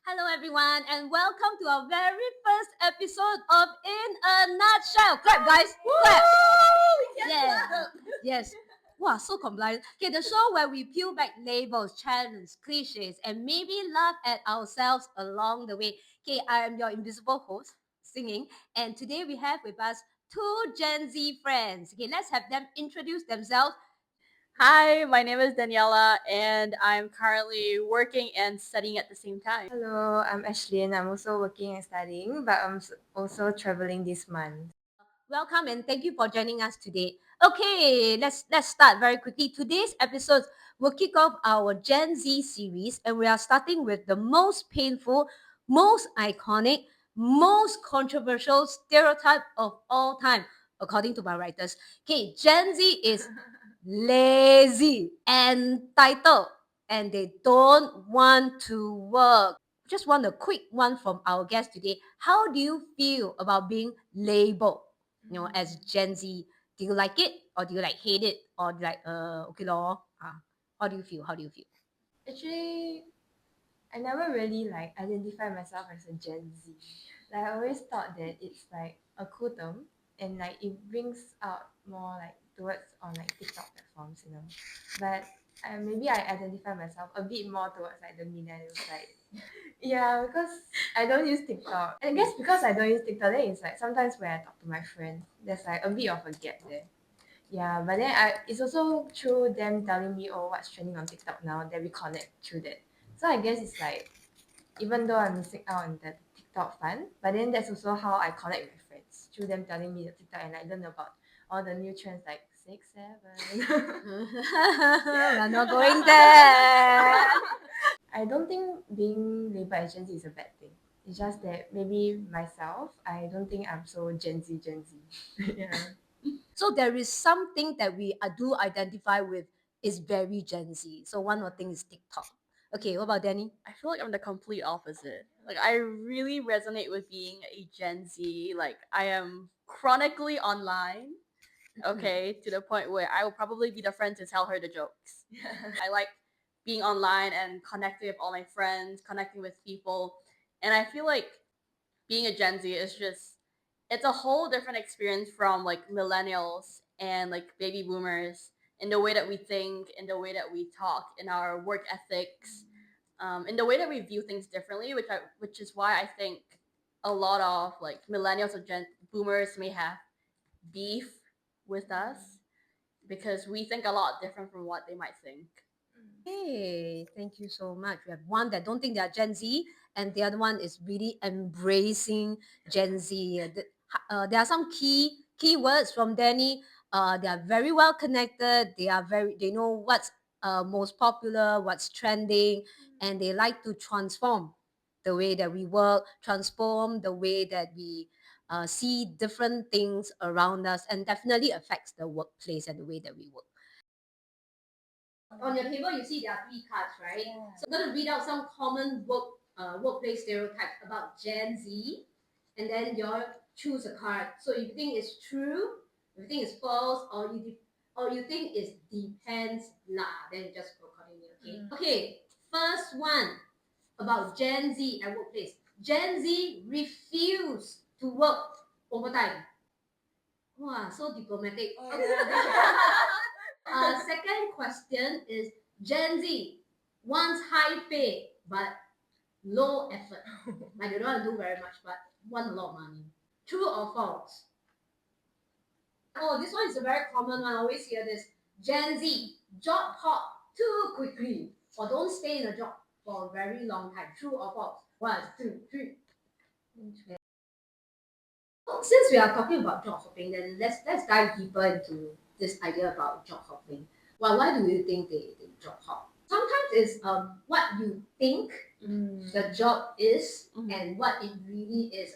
Hello, everyone, and welcome to our very first episode of In a Nutshell. Clap, guys! Clap! Yeah. Yes. Wow, so compliant. Okay, the show where we peel back labels, challenges, cliches, and maybe laugh at ourselves along the way. Okay, I am your invisible host, Singing, and today we have with us two Gen Z friends. Okay, let's have them introduce themselves. Hi, my name is Daniela, and I'm currently working and studying at the same time. Hello, I'm Ashlyn. I'm also working and studying, but I'm also traveling this month. Welcome and thank you for joining us today. Okay, let's start very quickly. Today's episode will kick off our Gen Z series, and we are starting with the most painful, most iconic, most controversial stereotype of all time, according to my writers. Okay, Gen Z is lazy, entitled, and they don't want to work. Just want a quick one from our guest today. How do you feel about being labeled? As Gen Z, do you like it or do you like hate it or like okay lor? How do you feel? How do you feel? Actually, I never really identify myself as a Gen Z. I always thought that it's like a cool term and it brings out more towards on TikTok platforms. But maybe I identify myself a bit more towards the millennial side. Yeah, because I don't use TikTok. And I guess because I don't use TikTok, then it's sometimes when I talk to my friends, there's a bit of a gap there. Yeah, but then it's also through them telling me, oh, what's trending on TikTok now, that we connect through that. So I guess it's even though I'm missing out on the TikTok fun, but then that's also how I connect with my friends, through them telling me the TikTok, and I learn about all the new trends like 6, 7. We're not going there. I don't think being labeled as Gen Z is a bad thing. It's just that maybe myself, I don't think I'm so Gen Z. Yeah. So there is something that we do identify with is very Gen Z. So one more thing is TikTok. Okay, what about Danny? I feel like I'm the complete opposite. Like, I really resonate with being a Gen Z. Like, I am chronically online, okay, to the point where I will probably be the friend to tell her the jokes. I like being online and connecting with all my friends, connecting with people. And I feel like being a Gen Z is just it's a whole different experience from like millennials and like baby boomers in the way that we think, in the way that we talk, in our work ethics, in the way that we view things differently, which is why I think a lot of like millennials or Gen boomers may have beef with us because we think a lot different from what they might think. Hey, thank you so much. We have one that don't think they are Gen Z, and the other one is really embracing Gen Z. There are some keywords from Danny. They are very well connected. They know what's most popular, what's trending, and they like to transform the way that we work, transform the way that we see different things around us, and definitely affects the workplace and the way that we work. On your table, you see there are three cards, right? Yeah. So I'm going to read out some common workplace stereotypes about Gen Z, and then you choose a card. So if you think it's true, if you think it's false, or you think it depends lah, then you just go accordingly. Okay. Okay. First one about Gen Z at workplace. Gen Z refuse to work overtime. Wow, so diplomatic. Second question is Gen Z wants high pay but low effort. Like they don't want to do very much but want a lot of money. True or false? Oh, this one is a very common one. I always hear this. Gen Z job hop too quickly or don't stay in a job for a very long time. True or false? 1, 2, 3. Since we are talking about job hopping, then let's dive deeper into this idea about job hopping. Why do you think they job hop? Sometimes it's what you think the job is and what it really is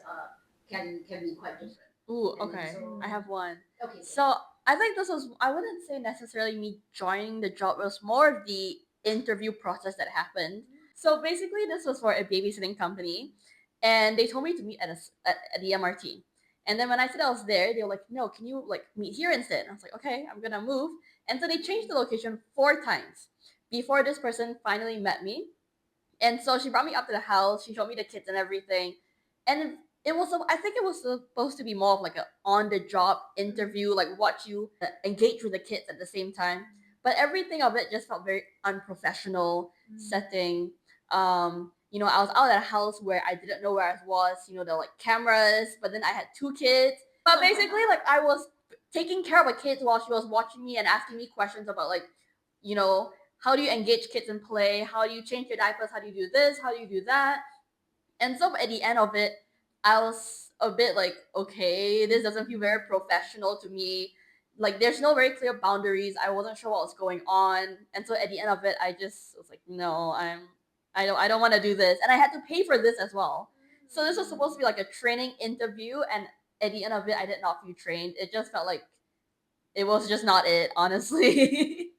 can be quite different. Ooh, And okay. so- I have one. Okay. So I think I wouldn't say necessarily me joining the job. It was more of the interview process that happened. So basically, this was for a babysitting company, and they told me to meet at the MRT. And then when I said I was there, they were like, "No, can you like meet here instead?" And I was like, "Okay, I'm gonna move." And so they changed the location 4 times before this person finally met me. And so she brought me up to the house. She showed me the kids and everything, and it was. I think it was supposed to be more of like a on the job interview, like watch you engage with the kids at the same time. But everything of it just felt very unprofessional setting. I was out at a house where I didn't know where I was. There were like cameras, but then I had two kids. But basically, like I was taking care of the kids while she was watching me and asking me questions about like, you know, how do you engage kids in play? How do you change your diapers? How do you do this? How do you do that? And so at the end of it, I was a bit like, okay, this doesn't feel very professional to me. Like there's no very clear boundaries. I wasn't sure what was going on. And so at the end of it, I just was like, no, I don't want to do this. And I had to pay for this as well. So this was supposed to be like a training interview, and at the end of it, I did not feel trained. It just felt like it was just not it, honestly.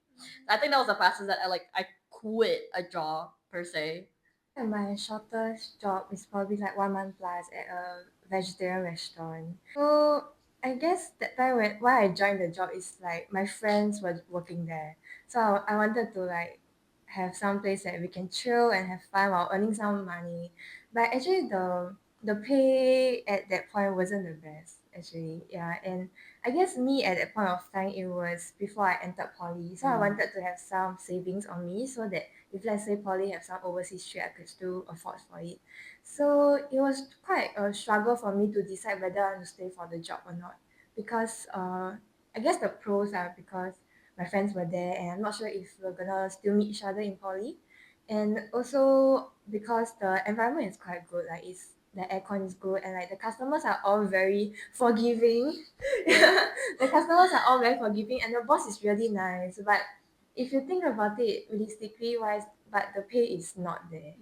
I think that was the fastest that I quit a job per se. And my shortest job is probably like 1 month plus at a vegetarian restaurant. So I guess that time why I joined the job is like my friends were working there. So I wanted to like have some place that we can chill and have fun while earning some money. But actually the pay at that point wasn't the best actually. Yeah. And I guess me at that point of time it was before I entered poly. So I wanted to have some savings on me so that if let's say poly have some overseas trip, I could still afford for it. So it was quite a struggle for me to decide whether I want to stay for the job or not because I guess the pros are because my friends were there and I'm not sure if we're gonna still meet each other in poly, and also because the environment is quite good, like it's the aircon is good and like the customers are all very forgiving. The customers are all very forgiving and the boss is really nice, but if you think about it realistically wise, but the pay is not there.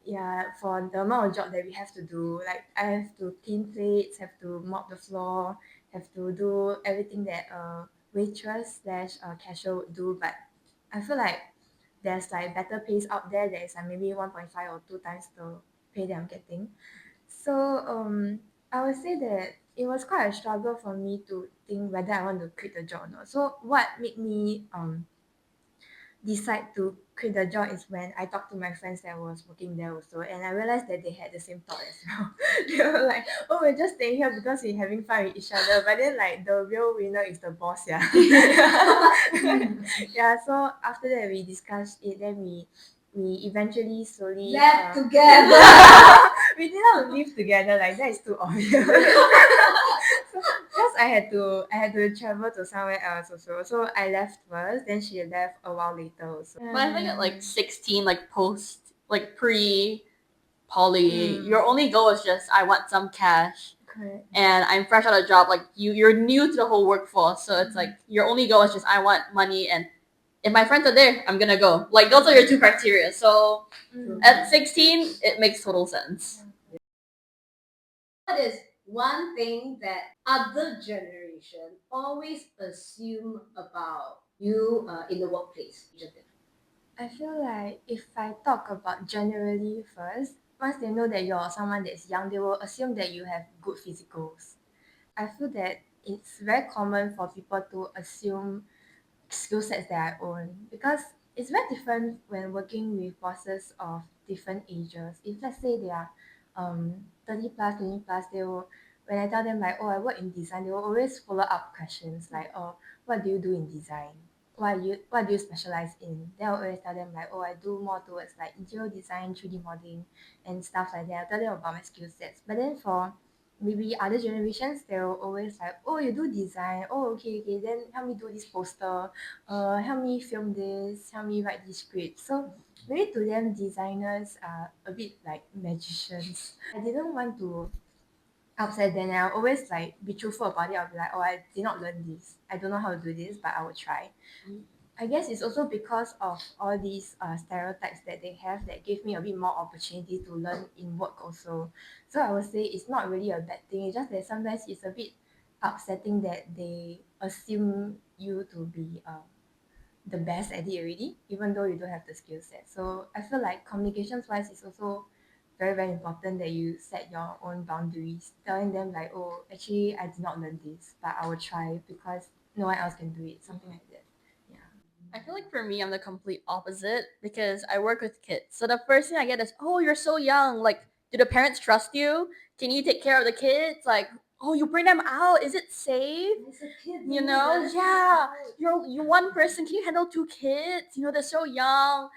Yeah, for the amount of job that we have to do, like I have to clean plates, have to mop the floor, have to do everything that a waitress slash cashier would do, but I feel like there's like better pays out there that is like maybe 1.5 or 2 times the pay that I'm getting. So I would say that it was quite a struggle for me to think whether I want to quit the job or not. So what made me decide to quit the job is when I talked to my friends that was working there also, and I realized that they had the same thought as well. They were like, "Oh, we're just staying here because we're having fun with each other," but then like the real winner is the boss, yeah. Yeah. So after that, we discussed it. Then we eventually slowly Left together. we did not live together. Like that is too obvious. So because I had to travel to somewhere else also. So I left first, then she left a while later also. But I think at like 16, like post, like pre poly, your only goal is just I want some cash. Correct. And I'm fresh out of job. Like you're new to the whole workforce, so it's like your only goal is just I want money, and if my friends are there, I'm gonna go. Like those are your two criteria. So at 16, it makes total sense. What is one thing that other generation always assume about you in the workplace? I feel like if I talk about generally first, once they know that you're someone that's young, they will assume that you have good physicals. I feel that it's very common for people to assume skill sets that I own because it's very different when working with bosses of different ages. If let's say they are 30 plus, 20 plus, they will, when I tell them like, oh, I work in design, they will always follow up questions like, oh, what do you do in design? What do you specialize in? Then I'll always tell them like, oh, I do more towards like interior design, 3D modeling and stuff like that. I'll tell them about my skill sets. But then for maybe other generations, they'll always like, oh, you do design, oh, okay, okay, then help me do this poster, help me film this, help me write this script. So maybe to them designers are a bit like magicians. I didn't want to upset them, and I'll always like be truthful about it. I'll be like, oh, I did not learn this, I don't know how to do this, but I will try. I guess it's also because of all these stereotypes that they have that give me a bit more opportunity to learn in work also. So I would say it's not really a bad thing. It's just that sometimes it's a bit upsetting that they assume you to be the best at it already, even though you don't have the skill set. So I feel like communications wise is also very, very important that you set your own boundaries, telling them like, oh, actually I did not learn this, but I will try because no one else can do it, something like that. Yeah. I feel like for me, I'm the complete opposite because I work with kids. So the first thing I get is, "Oh, you're so young. Like, do the parents trust you? Can you take care of the kids? Like, oh, you bring them out. Is it safe? It's a kid, You know, yeah. You're one person. Can you handle two kids? You know, they're so young."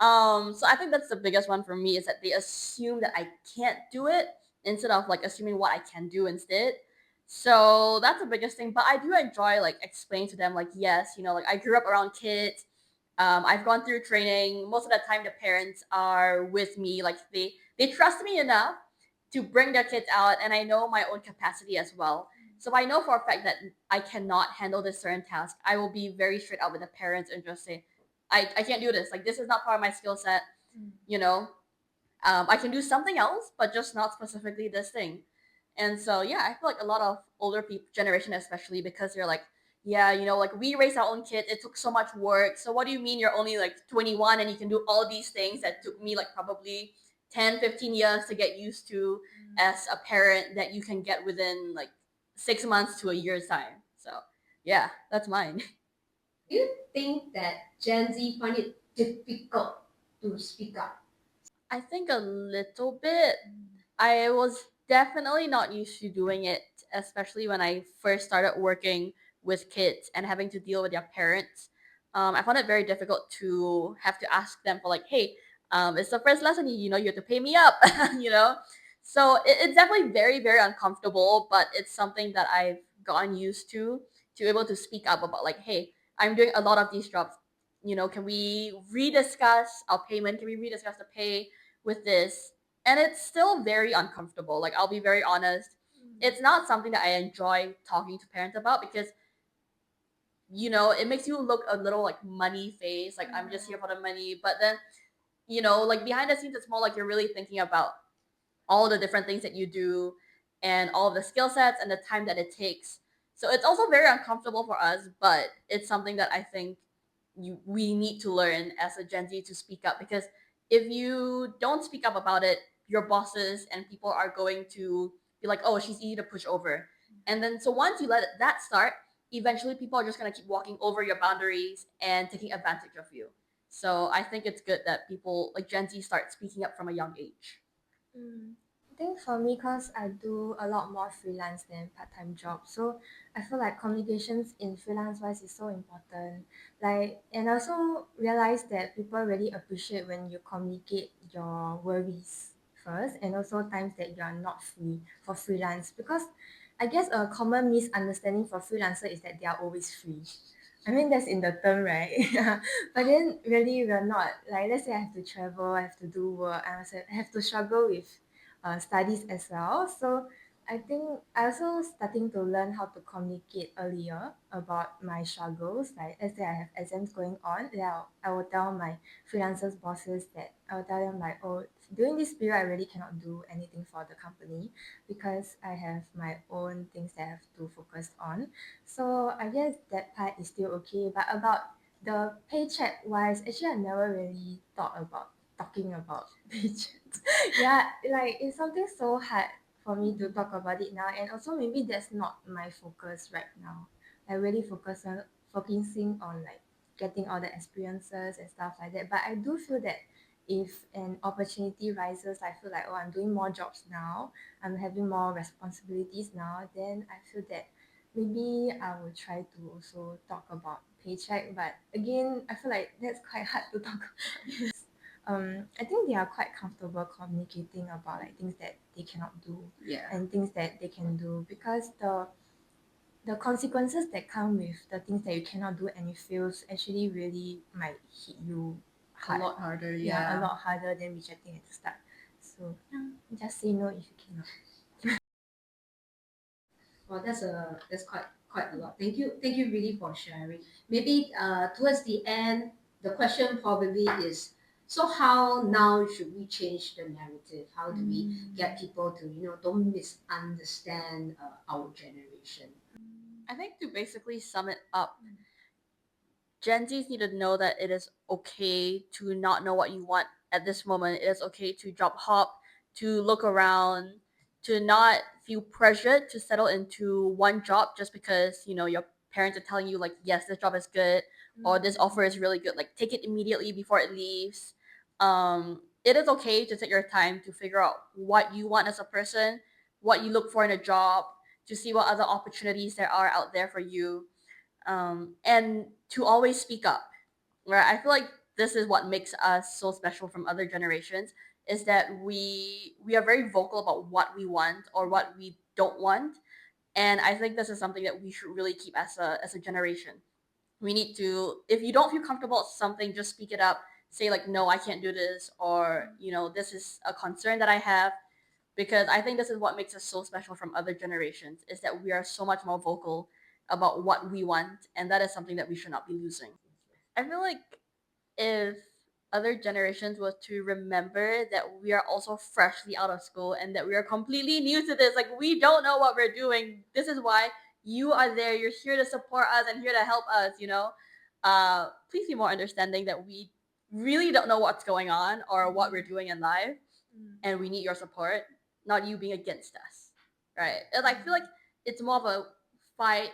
So I think that's the biggest one for me is that they assume that I can't do it instead of like assuming what I can do instead. So that's the biggest thing. But I do enjoy like explaining to them like, yes, you know, like I grew up around kids. I've gone through training. Most of the time, the parents are with me. Like they trust me enough to bring their kids out, and I know my own capacity as well. So I know for a fact that I cannot handle this certain task. I will be very straight out with the parents and just say, I can't do this. Like this is not part of my skill set. You know, I can do something else, but just not specifically this thing. And so yeah, I feel like a lot of older people generation especially because they're like, yeah, you know, like we raised our own kids. It took so much work. So what do you mean you're only like 21 and you can do all these things that took me like probably 10, 15 years to get used to as a parent that you can get within like 6 months to a year's time. So yeah, that's mine. Do you think that Gen Z find it difficult to speak up? I think a little bit. I was definitely not used to doing it, especially when I first started working with kids and having to deal with their parents. I found it very difficult to have to ask them for like, hey, it's the first lesson. You know, you have to pay me up. You know, so it's definitely very very uncomfortable, but it's something that I've gotten used to able to speak up about like, hey, I'm doing a lot of these jobs. You know, can we rediscuss our payment? Can we rediscuss the pay with this? And it's still very uncomfortable. Like I'll be very honest, it's not something that I enjoy talking to parents about because you know it makes you look a little like money face, like I'm just here for the money. But then you know, like behind the scenes, it's more like you're really thinking about all the different things that you do and all of the skill sets and the time that it takes. So it's also very uncomfortable for us, but it's something that I think we need to learn as a Gen Z to speak up because if you don't speak up about it, your bosses and people are going to be like, oh, she's easy to push over. And then so once you let that start, eventually people are just going to keep walking over your boundaries and taking advantage of you. So I think it's good that people like Gen Z start speaking up from a young age. I think for me, cause I do a lot more freelance than part-time jobs, so I feel like communications in freelance wise is so important. Like, and I also realize that people really appreciate when you communicate your worries first, and also times that you are not free for freelance. Because I guess a common misunderstanding for freelancer is that they are always free. I mean that's in the term, right? Yeah. But then really we're not. Like let's say I have to travel, I have to do work, I have to struggle with studies as well. So I think I also starting to learn how to communicate earlier about my struggles. Like let's say I have exams going on, then I will tell my freelancers bosses that I will tell them like, oh, during this period I really cannot do anything for the company because I have my own things that I have to focus on. So I guess that part is still okay. But about the paycheck wise, actually I never really thought about talking about paychecks. Yeah, like it's something so hard for me to talk about it now, and also maybe that's not my focus right now. I really focusing on like getting all the experiences and stuff like that. But I do feel that if an opportunity rises, I feel like, oh, I'm doing more jobs now, I'm having more responsibilities now, then I feel that maybe I will try to also talk about paycheck. But again, I feel like that's quite hard to talk about. I think they are quite comfortable communicating about like things that they cannot do Yeah. and things that they can do, because the consequences that come with the things that you cannot do and it fails actually really might hit you hard. A lot harder, Yeah, a lot harder than rejecting at the start. So yeah, just say no if you cannot. Well, that's quite a lot. Thank you really for sharing. Maybe towards the end, the question probably is, so how now should we change the narrative? How do we get people to don't misunderstand our generation? I think to basically sum it up, Gen Zs need to know that it is okay to not know what you want at this moment. It is okay to job hop, to look around, to not feel pressured to settle into one job just because, you know, your parents are telling you like, yes, this job is good, or this offer is really good, like take it immediately before it leaves. It is okay to take your time to figure out what you want as a person, what you look for in a job, to see what other opportunities there are out there for you, and to always speak up. Right? I feel like this is what makes us so special from other generations, is that we are very vocal about what we want or what we don't want, and I think this is something that we should really keep as a generation. We need to, if you don't feel comfortable with something, just speak it up. Say like, no, I can't do this, or this is a concern that I have, because I think this is what makes us so special from other generations, is that we are so much more vocal about what we want, and that is something that we should not be losing. I feel like if other generations were to remember that we are also freshly out of school and that we are completely new to this, like we don't know what we're doing. This is why you are there. You're here to support us and here to help us. Please be more understanding that we really don't know what's going on or what we're doing in life, and we need your support, not you being against us, right? And I feel like it's more of a fight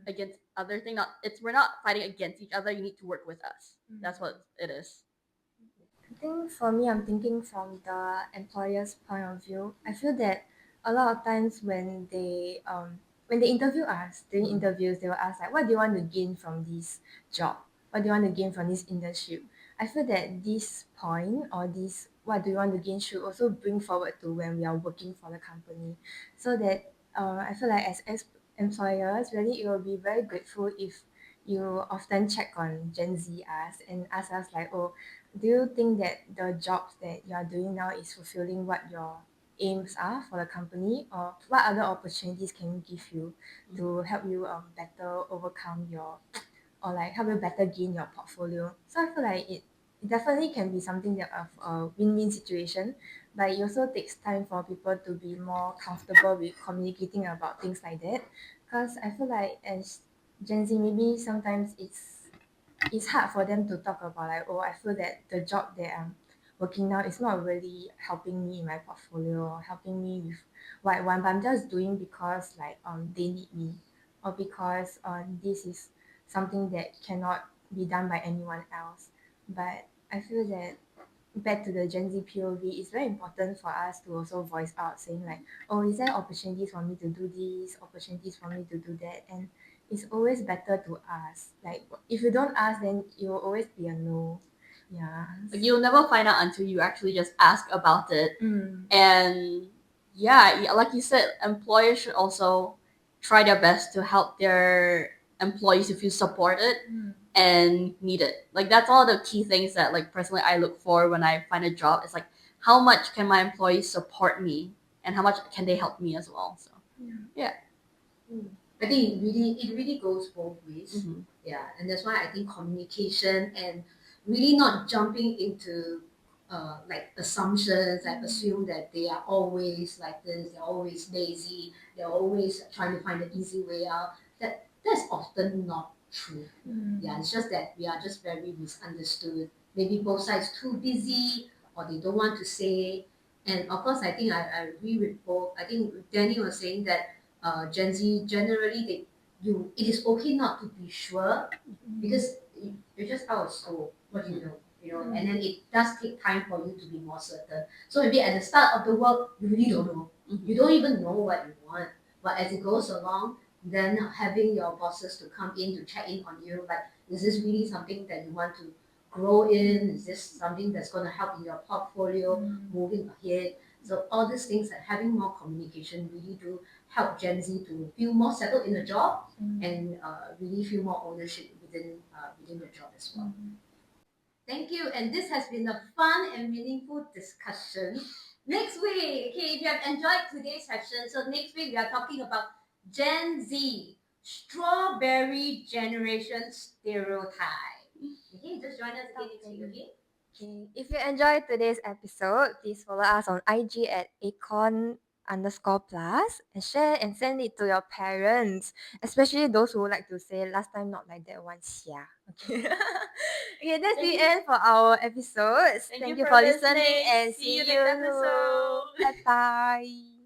against other thing. Not it's we're not fighting against each other. You need to work with us. That's what it is. I think for me, I'm thinking from the employer's point of view. I feel that a lot of times when they interview us during interviews, they will ask like, "What do you want to gain from this job? What do you want to gain from this internship?" I feel that this point or this "what do you want to gain" should also bring forward to when we are working for the company, so that I feel like as employers, really it will be very grateful if you often check on Gen Z us and ask us like, "Oh, do you think that the jobs that you are doing now is fulfilling what your aims are for the company, or what other opportunities can we give you to help you better overcome your or like help you better gain your portfolio?" So I feel like it definitely can be something that of a win-win situation, but it also takes time for people to be more comfortable with communicating about things like that, because I feel like as Gen Z, maybe sometimes it's hard for them to talk about like, "Oh, I feel that the job that I'm working now is not really helping me in my portfolio or helping me with what I want, but I'm just doing because like they need me, or because this is something that cannot be done by anyone else." But I feel that back to the Gen Z POV, it's very important for us to also voice out saying like, "Oh, is there opportunities for me to do this, opportunities for me to do that?" And it's always better to ask. Like if you don't ask, then it will always be a no. Yeah. Like you'll never find out until you actually just ask about it. Mm. And yeah, like you said, employers should also try their best to help their employees to feel supported and needed. Like that's all the key things that like personally I look for when I find a job. It's like how much can my employees support me and how much can they help me as well. So yeah. I think it really goes both ways. Mm-hmm. Yeah, and that's why I think communication and really not jumping into like assumptions, like assume that they are always like this, they're always lazy, they're always trying to find the easy way out. That's often not true. Yeah, it's just that we are just very misunderstood. Maybe both sides too busy or they don't want to say. And of course, I think I agree with both. I think Danny was saying that Gen Z generally it is okay not to be sure because you're just out of school. What do you know? And then it does take time for you to be more certain. So maybe at the start of the work, you really don't know. You don't even know what you want. But as it goes along, then having your bosses to come in to check in on you, like, is this really something that you want to grow in? Is this something that's going to help in your portfolio moving ahead? So all these things, that having more communication really do help Gen Z to feel more settled in the job and really feel more ownership within the job as well. Thank you, and this has been a fun and meaningful discussion. Next week, okay, if you have enjoyed today's session, so next week we are talking about Gen Z, strawberry generation stereotype. Okay, just join us again next week, okay? Okay. If you enjoyed today's episode, please follow us on IG at acon_plus and share and send it to your parents, especially those who like to say last time not like that once. Yeah. Okay. Okay, that's the end for our episodes. Thank you you for for listening. listening and See see you you. next episode. Bye bye.